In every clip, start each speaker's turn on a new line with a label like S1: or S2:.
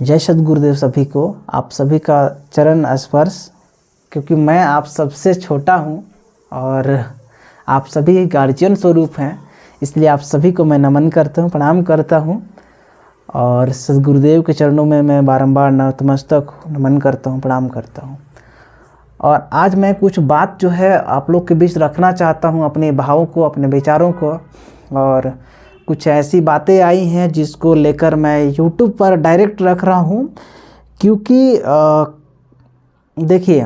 S1: जय सद्गुरुदेव सभी को, आप सभी का चरण स्पर्श, क्योंकि मैं आप सबसे छोटा हूं और आप सभी गार्जियन स्वरूप हैं, इसलिए आप सभी को मैं नमन करता हूं, प्रणाम करता हूं। और सद्गुरुदेव के चरणों में मैं बारंबार नतमस्तक नमन करता हूं, प्रणाम करता हूं। और आज मैं कुछ बात जो है आप लोग के बीच रखना चाहता हूं, अपने भावों को, अपने विचारों को। और कुछ ऐसी बातें आई हैं जिसको लेकर मैं YouTube पर डायरेक्ट रख रहा हूं, क्योंकि देखिए,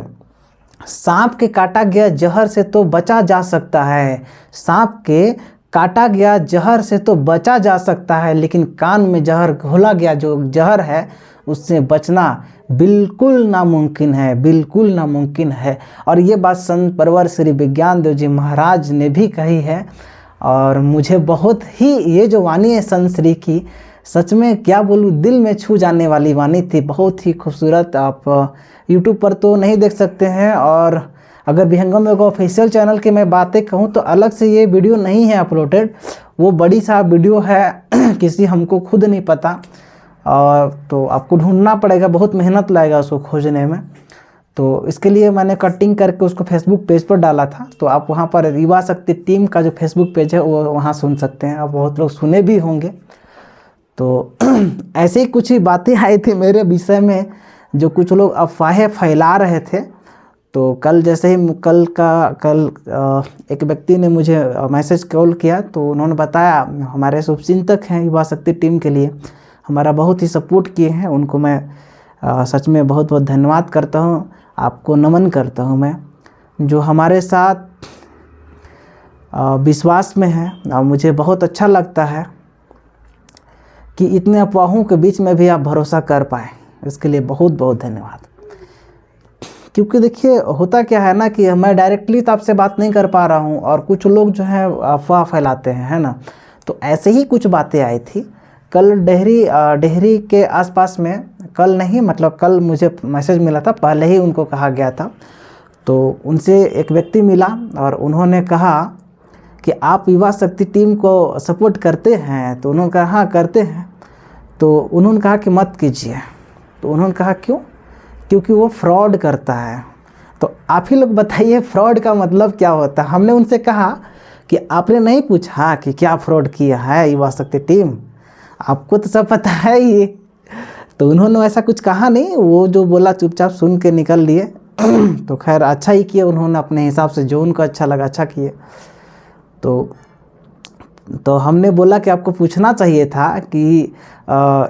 S1: सांप के काटा गया जहर से तो बचा जा सकता है, सांप के काटा गया जहर से तो बचा जा सकता है, लेकिन कान में जहर घोला गया जो जहर है उससे बचना बिल्कुल नामुमकिन है, बिल्कुल नामुमकिन है। और ये बात संत परवर श्री विज्ञान देव जी महाराज ने भी कही है। और मुझे बहुत ही ये जो वाणी है संत श्री की, सच में क्या बोलूँ, दिल में छू जाने वाली वाणी थी, बहुत ही खूबसूरत। आप YouTube पर तो नहीं देख सकते हैं, और अगर विहंगम योग ऑफिशियल चैनल की मैं बातें कहूँ तो अलग से ये वीडियो नहीं है अपलोडेड, वो बड़ी सा वीडियो है किसी हमको खुद नहीं पता, और तो आपको ढूंढना पड़ेगा, बहुत मेहनत लगेगा उसको खोजने में। तो इसके लिए मैंने कटिंग करके उसको फेसबुक पेज पर डाला था, तो आप वहाँ पर युवा शक्ति टीम का जो फेसबुक पेज है वो वहाँ सुन सकते हैं, आप बहुत लोग सुने भी होंगे। तो ऐसे ही कुछ ही बातें आई थी मेरे विषय में, जो कुछ लोग अफवाहें फैला रहे थे। तो कल जैसे ही कल एक व्यक्ति ने मुझे मैसेज कॉल किया, तो उन्होंने बताया, हमारे शुभचिंतक हैं युवा शक्ति टीम के लिए, हमारा बहुत ही सपोर्ट किए हैं, उनको मैं सच में बहुत बहुत धन्यवाद करता हूँ, आपको नमन करता हूँ मैं, जो हमारे साथ विश्वास में है। और मुझे बहुत अच्छा लगता है कि इतने अफवाहों के बीच में भी आप भरोसा कर पाए, इसके लिए बहुत बहुत धन्यवाद। क्योंकि देखिए, होता क्या है ना कि मैं डायरेक्टली तो आपसे बात नहीं कर पा रहा हूँ, और कुछ लोग जो है अफवाह फैलाते हैं, है ना। तो ऐसे ही कुछ बातें आई थी कल डेहरी के आसपास में, कल नहीं मतलब कल मुझे मैसेज मिला था, पहले ही उनको कहा गया था। तो उनसे एक व्यक्ति मिला और उन्होंने कहा कि आप युवा शक्ति टीम को सपोर्ट करते हैं? तो उन्होंने कहा हाँ करते हैं। तो उन्होंने कहा कि मत कीजिए। तो उन्होंने कहा क्यों? क्योंकि वो फ्रॉड करता है। तो आप ही लोग बताइए फ्रॉड का मतलब क्या होता है। हमने उनसे कहा कि आपने नहीं पूछा कि क्या फ्रॉड किया है युवा शक्ति टीम, आपको तो सब पता है ही। तो उन्होंने ऐसा कुछ कहा नहीं, वो जो बोला चुपचाप सुन के निकल लिए। तो खैर अच्छा ही किए उन्होंने, अपने हिसाब से जो उनको अच्छा लगा अच्छा किए। तो हमने बोला कि आपको पूछना चाहिए था कि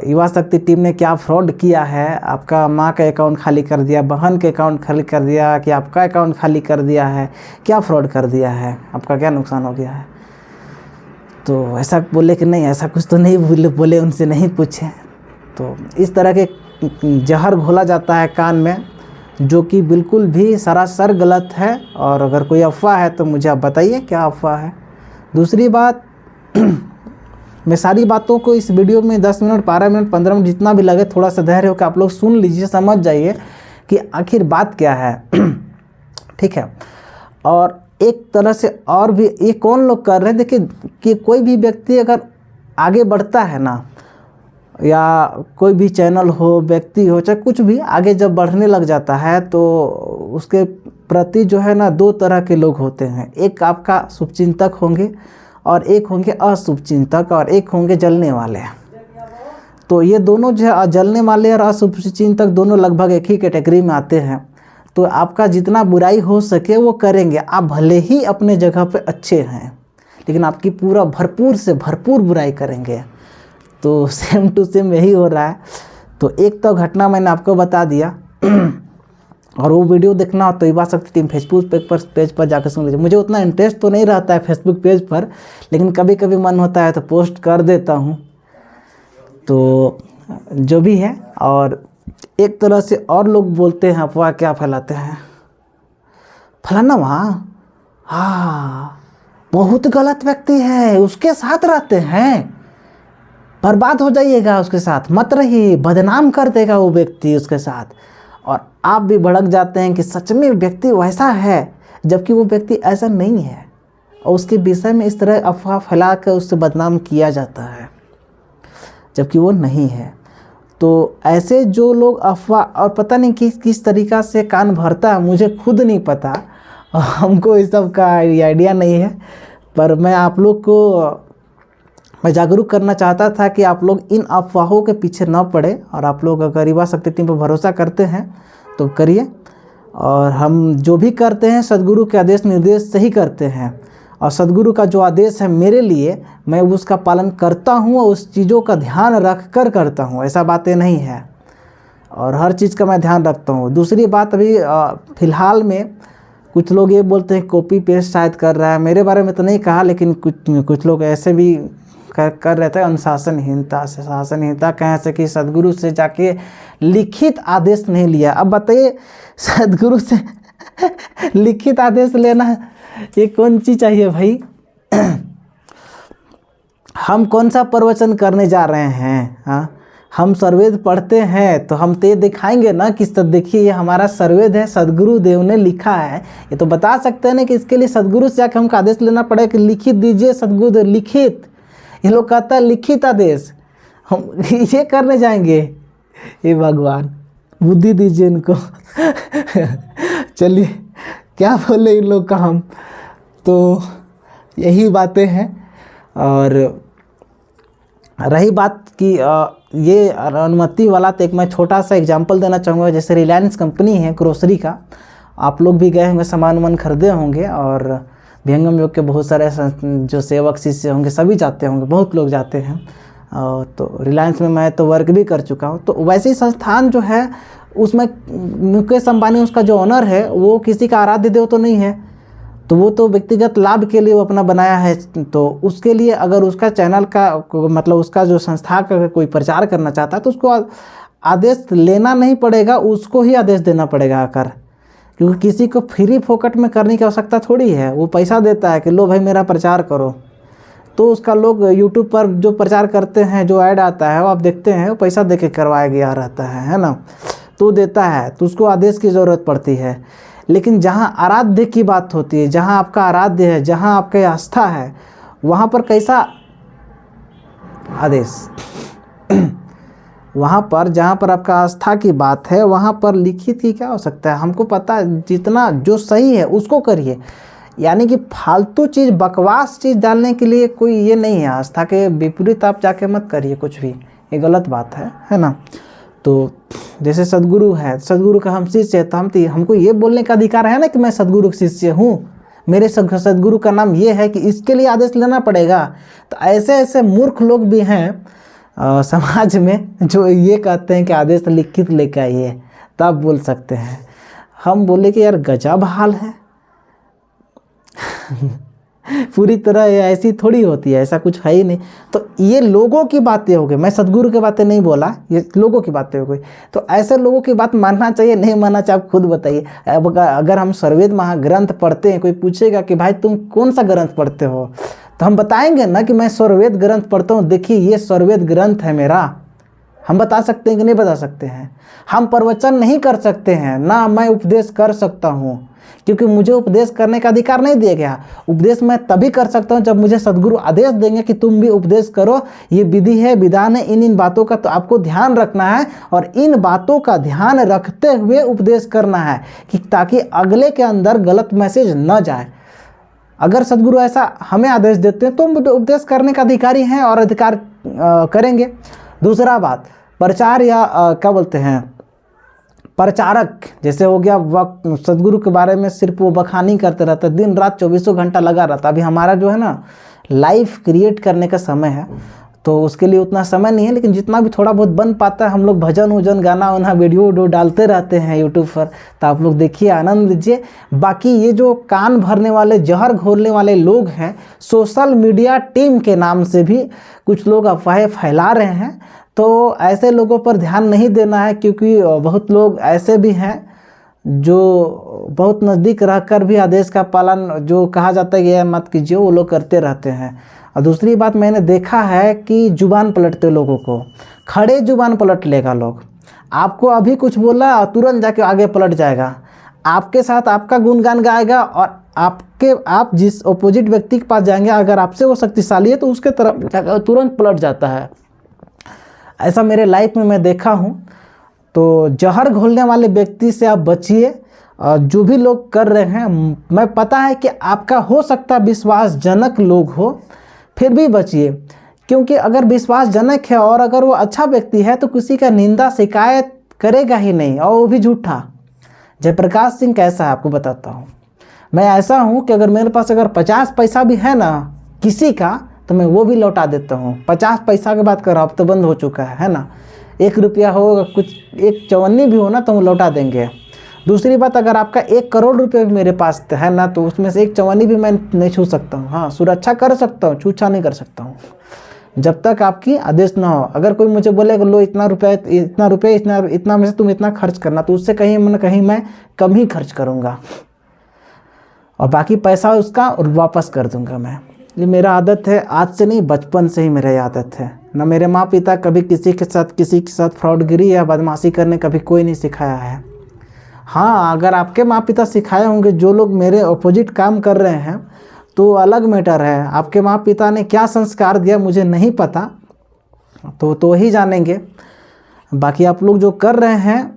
S1: युवा शक्ति टीम ने क्या फ्रॉड किया है, आपका माँ का अकाउंट खाली कर दिया, बहन के अकाउंट खाली कर दिया, कि आपका अकाउंट खाली कर दिया है, क्या फ्रॉड कर दिया है, आपका क्या नुकसान हो गया है। तो ऐसा बोले कि नहीं ऐसा कुछ तो नहीं बोले, उनसे नहीं पूछे। तो इस तरह के जहर घोला जाता है कान में, जो कि बिल्कुल भी सरासर गलत है। और अगर कोई अफवाह है तो मुझे आप बताइए क्या अफवाह है। दूसरी बात, मैं सारी बातों को इस वीडियो में 10 मिनट 12 मिनट 15 मिनट जितना भी लगे, थोड़ा सा धैर्य होकर आप लोग सुन लीजिए, समझ जाइए कि आखिर बात क्या है। ठीक है। और एक तरह से और भी ये कौन लोग कर रहे हैं, देखिए कि कोई भी व्यक्ति अगर आगे बढ़ता है ना, या कोई भी चैनल हो, व्यक्ति हो, चाहे कुछ भी आगे जब बढ़ने लग जाता है, तो उसके प्रति जो है ना दो तरह के लोग होते हैं। एक आपका शुभचिंतक होंगे और एक होंगे अशुभचिंतक, और एक होंगे जलने वाले। तो ये दोनों जो है जलने वाले और अशुभचिंतक दोनों लगभग एक ही कैटेगरी में आते हैं। तो आपका जितना बुराई हो सके वो करेंगे, आप भले ही अपने जगह पे अच्छे हैं, लेकिन आपकी पूरा भरपूर से भरपूर बुराई करेंगे। तो सेम टू सेम यही हो रहा है। तो एक तो घटना मैंने आपको बता दिया। और वो वीडियो देखना हो तो युवा शक्ति टीम फेसबुक पेज पर जाकर सुन लीजिए। मुझे उतना इंटरेस्ट तो नहीं रहता है फेसबुक पेज पर, लेकिन कभी कभी मन होता है तो पोस्ट कर देता हूँ। तो जो भी है, और एक तरह से और लोग बोलते हैं अफवाह क्या फैलाते हैं, फलाना वहाँ हाँ बहुत गलत व्यक्ति है, उसके साथ रहते हैं, बर्बाद हो जाइएगा उसके साथ, मत रहिए, बदनाम कर देगा वो व्यक्ति उसके साथ। और आप भी भड़क जाते हैं कि सच में व्यक्ति वैसा है, जबकि वो व्यक्ति ऐसा नहीं है, और उसके विषय में इस तरह अफवाह फैला कर उससे बदनाम किया जाता है, जबकि वो नहीं है। तो तो ऐसे जो लोग अफवाह, और पता नहीं किस तरीक़ा से कान भरता है, मुझे खुद नहीं पता, हमको इस सब का आइडिया नहीं है, पर मैं आप लोग को मैं जागरूक करना चाहता था कि आप लोग इन अफवाहों के पीछे न पड़े, और आप लोग अगर युवा शक्ति टीम पर भरोसा करते हैं तो करिए। और हम जो भी करते हैं सद्गुरु के आदेश निर्देश से ही करते हैं, और सद्गुरु का जो आदेश है मेरे लिए, मैं उसका पालन करता हूँ और उस चीज़ों का ध्यान रख कर करता हूँ, ऐसा बातें नहीं है, और हर चीज़ का मैं ध्यान रखता हूँ। दूसरी बात, अभी फ़िलहाल में कुछ लोग ये बोलते हैं कॉपी पेस्ट शायद कर रहा है, मेरे बारे में तो नहीं कहा, लेकिन कुछ लोग ऐसे भी कर रहे थे अनुशासनहीनता कहें से कि सद्गुरु से जाके लिखित आदेश नहीं लिया। अब बताइए, सद्गुरु से लिखित आदेश लेना ये कौन चीज़ चाहिए भाई? हम कौन सा प्रवचन करने जा रहे हैं? हाँ, हम सर्वेद पढ़ते हैं तो हम तो ये दिखाएंगे ना कि देखिए ये हमारा सर्वेद है, सद्गुरु देव ने लिखा है। ये तो बता सकते हैं ना कि इसके लिए सद्गुरु से जाकर हमको आदेश लेना पड़ेगा कि लिखित दीजिए सद्गुरुदेव, लिखित। ये लोग कहता है लिखित आदेश, हम ये करने जाएंगे? ये भगवान बुद्धि दीजिए इनको। चलिए क्या बोले इन लोग का हम, तो यही बातें हैं। और रही बात कि ये अनुमति वाला, तो एक मैं छोटा सा एग्जांपल देना चाहूँगा। जैसे रिलायंस कंपनी है ग्रोसरी का, आप लोग भी गए होंगे, सामान खरीदे होंगे, और विहंगम योग के बहुत सारे जो सेवक शिष्य होंगे सभी जाते होंगे, बहुत लोग जाते हैं। तो रिलायंस में मैं तो वर्क भी कर चुका हूँ। तो वैसे ही संस्थान जो है उसमें मुकेश अंबानी उसका जो ऑनर है वो किसी का आराध्य देव तो नहीं है, तो वो तो व्यक्तिगत लाभ के लिए वो अपना बनाया है। तो उसके लिए अगर उसका चैनल का मतलब उसका जो संस्था का कोई प्रचार करना चाहता है तो उसको आदेश लेना नहीं पड़ेगा, उसको ही आदेश देना पड़ेगा आकर, क्योंकि किसी को फ्री फोकट में करने की आवश्यकता थोड़ी है। वो पैसा देता है कि लो भाई मेरा प्रचार करो, तो उसका लोग यूट्यूब पर जो प्रचार करते हैं, जो ऐड आता है वो आप देखते हैं, वो पैसा दे के करवाया गया रहता है ना, तो देता है, तो उसको आदेश की ज़रूरत पड़ती है। लेकिन जहाँ आराध्य की बात होती है, जहाँ आपका आराध्य है, जहाँ आपकी आस्था है, वहाँ पर कैसा आदेश? वहाँ पर जहाँ पर आपका आस्था की बात है वहाँ पर लिखित की क्या हो सकता है? हमको पता है, जितना जो सही है उसको करिए, यानी कि फालतू चीज़, बकवास चीज़ डालने के लिए कोई ये नहीं है। आस्था के विपरीत आप जाके मत करिए कुछ भी, ये गलत बात है ना। तो जैसे सद्गुरु है, सद्गुरु का हम शिष्य है, तो हमको ये बोलने का अधिकार है ना कि मैं सद्गुरु का शिष्य हूँ, मेरे सद्गुरु का नाम ये है, कि इसके लिए आदेश लेना पड़ेगा। तो ऐसे मूर्ख लोग भी हैं समाज में जो ये कहते हैं कि आदेश लिखित लेकर आइए तब बोल सकते हैं। हम बोले कि यार गजब हाल है। पूरी तरह ऐसी थोड़ी होती है, ऐसा कुछ है ही नहीं। तो ये लोगों की बातें हो गई, मैं सद्गुरु की बातें नहीं बोला, ये लोगों की बातें हो गई। तो ऐसे लोगों की बात मानना चाहिए नहीं मानना चाहिए, आप खुद बताइए। अब अगर हम सर्वेद महाग्रंथ पढ़ते हैं, कोई पूछेगा कि भाई तुम कौन सा ग्रंथ पढ़ते हो, तो हम बताएंगे ना कि मैं सर्वेद ग्रंथ पढ़ता हूँ, देखिए ये सर्वेद ग्रंथ है मेरा। हम बता सकते हैं कि नहीं बता सकते हैं? हम प्रवचन नहीं कर सकते हैं ना, मैं उपदेश कर सकता हूँ, क्योंकि मुझे उपदेश करने का अधिकार नहीं दिया गया। उपदेश मैं तभी कर सकता हूँ जब मुझे सद्गुरु आदेश देंगे कि तुम भी उपदेश करो, ये विधि है, विधान है, इन बातों का तो आपको ध्यान रखना है, और इन बातों का ध्यान रखते हुए उपदेश करना है, कि ताकि अगले के अंदर गलत मैसेज न जाए। अगर सद्गुरु ऐसा हमें आदेश देते हैं तो हम उपदेश करने का अधिकारी हैं और अधिकार करेंगे। दूसरा बात, प्रचार या क्या बोलते हैं, प्रचारक जैसे हो गया, वक्त सद्गुरु के बारे में सिर्फ वो बखानी करते रहता है, दिन रात 24 घंटा लगा रहता। अभी हमारा जो है ना लाइफ क्रिएट करने का समय है, तो उसके लिए उतना समय नहीं है, लेकिन जितना भी थोड़ा बहुत बन पाता है हम लोग भजन वजन, गाना वाना, वीडियो डालते रहते हैं यूट्यूब पर, तो आप लोग देखिए, आनंद लीजिए। बाकी ये जो कान भरने वाले, जहर घोलने वाले लोग हैं, सोशल मीडिया टीम के नाम से भी कुछ लोग अफवाहें फैला रहे हैं, तो ऐसे लोगों पर ध्यान नहीं देना है, क्योंकि बहुत लोग ऐसे भी हैं जो बहुत नज़दीक रहकर भी आदेश का पालन, जो कहा जाता है कि यह मत कीजिए, वो लोग करते रहते हैं। और दूसरी बात, मैंने देखा है कि जुबान पलटते लोगों को, खड़े जुबान पलट लेगा लोग। आपको अभी कुछ बोला और तुरंत जाके आगे पलट जाएगा, आपके साथ आपका गुणगान गाएगा, और आप जिस अपोजिट व्यक्ति के पास जाएंगे, अगर आपसे वो शक्तिशाली है तो उसके तरफ तुरंत पलट जाता है। ऐसा मेरे लाइफ में मैं देखा हूँ। तो जहर घोलने वाले व्यक्ति से आप बचिए। जो भी लोग कर रहे हैं, मैं पता है कि आपका हो सकता विश्वासजनक लोग हो, फिर भी बचिए। क्योंकि अगर विश्वासजनक है और अगर वो अच्छा व्यक्ति है तो किसी का निंदा शिकायत करेगा ही नहीं, और वो भी झूठा। जयप्रकाश सिंह कैसा है आपको बताता हूँ। मैं ऐसा हूँ कि अगर मेरे पास अगर 50 पैसा भी है ना किसी का, तो मैं वो भी लौटा देता हूँ। 50 पैसा की बात कर रहा हूँ, अब तो बंद हो चुका है ना। 1 रुपया हो, कुछ 1 चवन्नी भी हो ना, तो हम लौटा देंगे। दूसरी बात, अगर आपका 1 करोड़ रुपये भी मेरे पास है ना, तो उसमें से 1 चवन्नी भी मैं नहीं छू सकता हूँ। हाँ, सुरक्षा कर सकता हूँ, छूछा नहीं कर सकता हूँ, जब तक आपकी आदेश ना हो। अगर कोई मुझे बोले लो इतना रुपये इतना में से तुम इतना खर्च करना, तो उससे कहीं न कहीं मैं कम ही खर्च करूँगा, और बाकी पैसा उसका वापस कर दूंगा मैं। ये मेरा आदत है, आज से नहीं, बचपन से ही मेरा आदत है। ना मेरे माँ पिता कभी किसी के साथ फ्रॉडगिरी या बदमाशी करने कभी कोई नहीं सिखाया है। हाँ, अगर आपके माँ पिता सिखाए होंगे, जो लोग मेरे अपोजिट काम कर रहे हैं, तो अलग मैटर है। आपके माँ पिता ने क्या संस्कार दिया मुझे नहीं पता, तो ही जानेंगे। बाकी आप लोग जो कर रहे हैं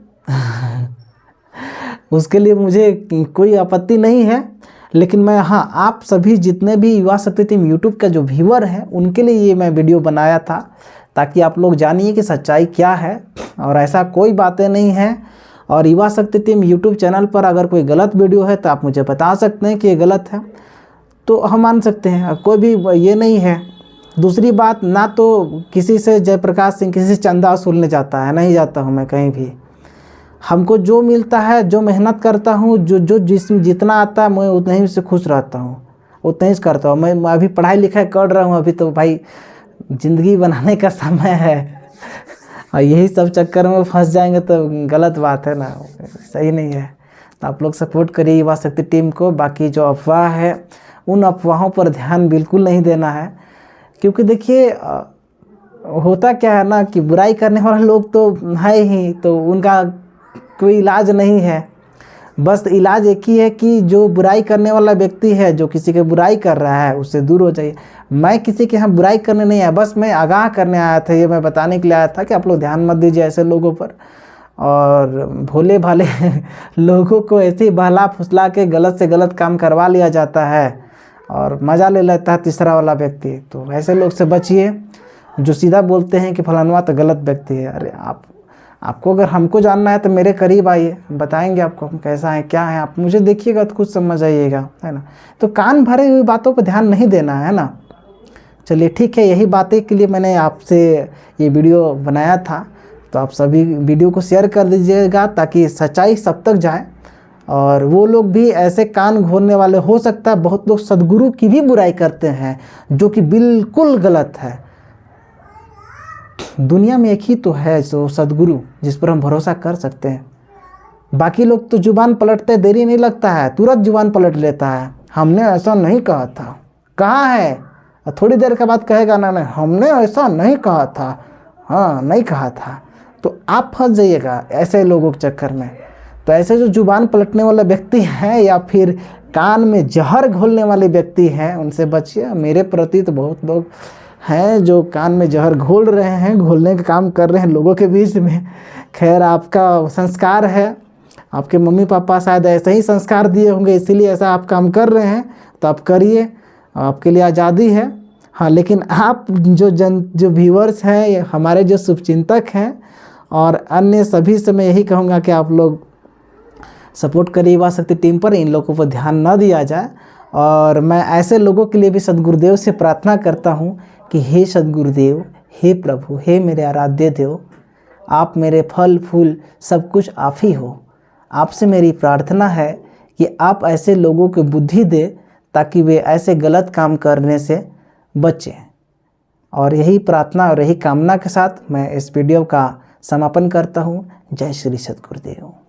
S1: उसके लिए मुझे कोई आपत्ति नहीं है। लेकिन मैं, हाँ, आप सभी जितने भी युवा शक्ति टीम यूट्यूब का जो व्यूअर है, उनके लिए ये मैं वीडियो बनाया था, ताकि आप लोग जानिए कि सच्चाई क्या है। और ऐसा कोई बातें नहीं है। और युवा शक्ति टीम यूट्यूब चैनल पर अगर कोई गलत वीडियो है तो आप मुझे बता सकते हैं कि ये गलत है, तो हम मान सकते हैं, कोई भी ये नहीं है। दूसरी बात, ना तो किसी से जयप्रकाश सिंह किसी से चंदा वसूलने जाता है, नहीं जाता हूँ मैं कहीं भी। हमको जो मिलता है, जो मेहनत करता हूँ, जितना आता है, मैं उतना ही से खुश रहता हूँ, उतना ही करता हूँ। मैं अभी पढ़ाई लिखाई कर रहा हूँ, अभी तो भाई ज़िंदगी बनाने का समय है, और यही सब चक्कर में फंस जाएंगे तो गलत बात है ना, सही नहीं है। तो आप लोग सपोर्ट करिए युवा शक्ति टीम को। बाकी जो अफवाह है, उन अफवाहों पर ध्यान बिल्कुल नहीं देना है। क्योंकि देखिए, होता क्या है ना कि बुराई करने वाले लोग तो है ही, तो उनका कोई इलाज नहीं है। बस इलाज एक ही है कि जो बुराई करने वाला व्यक्ति है, जो किसी की बुराई कर रहा है, उससे दूर हो जाइए। मैं किसी के यहाँ बुराई करने नहीं आया, बस मैं आगाह करने आया था। ये मैं बताने के लिए आया था कि आप लोग ध्यान मत दीजिए ऐसे लोगों पर, और भोले भाले लोगों को ऐसे ही बहला फुसला के गलत से गलत काम करवा लिया जाता है, और मज़ा ले लेता है तीसरा वाला व्यक्ति। तो ऐसे लोग से बचिए, जो सीधा बोलते हैं कि फलानवा तो गलत व्यक्ति है। अरे आपको अगर हमको जानना है तो मेरे करीब आइए, बताएंगे आपको हम कैसा है क्या है। आप मुझे देखिएगा तो खुद समझ आइएगा, है ना। तो कान भरे हुई बातों पर ध्यान नहीं देना है ना। चलिए ठीक है, यही बातें के लिए मैंने आपसे ये वीडियो बनाया था। तो आप सभी वीडियो को शेयर कर दीजिएगा, ताकि सच्चाई सब तक जाए। और वो लोग भी ऐसे कान घोरने वाले, हो सकता है बहुत लोग सदगुरु की भी बुराई करते हैं, जो कि बिल्कुल गलत है। दुनिया में एक ही तो है जो सदगुरु, जिस पर हम भरोसा कर सकते हैं। बाकी लोग तो जुबान पलटते देरी नहीं लगता है, तुरंत जुबान पलट लेता है। हमने ऐसा नहीं कहा था, कहा है, थोड़ी देर के बाद कहेगा ना नहीं हमने ऐसा नहीं कहा था, हाँ नहीं कहा था। तो आप फंस जाइएगा ऐसे लोगों के चक्कर में। तो ऐसे जो जुबान पलटने वाला व्यक्ति है, या फिर कान में जहर घोलने वाले व्यक्ति हैं, उनसे बचिए। मेरे प्रति तो बहुत लोग हैं जो कान में जहर घोल रहे हैं, घोलने का काम कर रहे हैं लोगों के बीच में। खैर, आपका संस्कार है, आपके मम्मी पापा शायद ऐसे ही संस्कार दिए होंगे, इसीलिए ऐसा आप काम कर रहे हैं। तो आप करिए, आपके लिए आज़ादी है। हाँ, लेकिन आप जो व्यूअर्स हैं, हमारे जो शुभचिंतक हैं, और अन्य सभी से मैं यही कहूँगा कि आप लोग सपोर्ट करिए युवा शक्ति टीम पर, इन लोगों पर ध्यान न दिया जाए। और मैं ऐसे लोगों के लिए भी सदगुरुदेव से प्रार्थना करता हूँ कि हे सदगुरुदेव, हे प्रभु, हे मेरे आराध्य देव, आप मेरे फल फूल सब कुछ आप ही हो। आपसे मेरी प्रार्थना है कि आप ऐसे लोगों को बुद्धि दे, ताकि वे ऐसे गलत काम करने से बचें। और यही प्रार्थना और यही कामना के साथ मैं इस वीडियो का समापन करता हूँ। जय श्री सदगुरुदेव।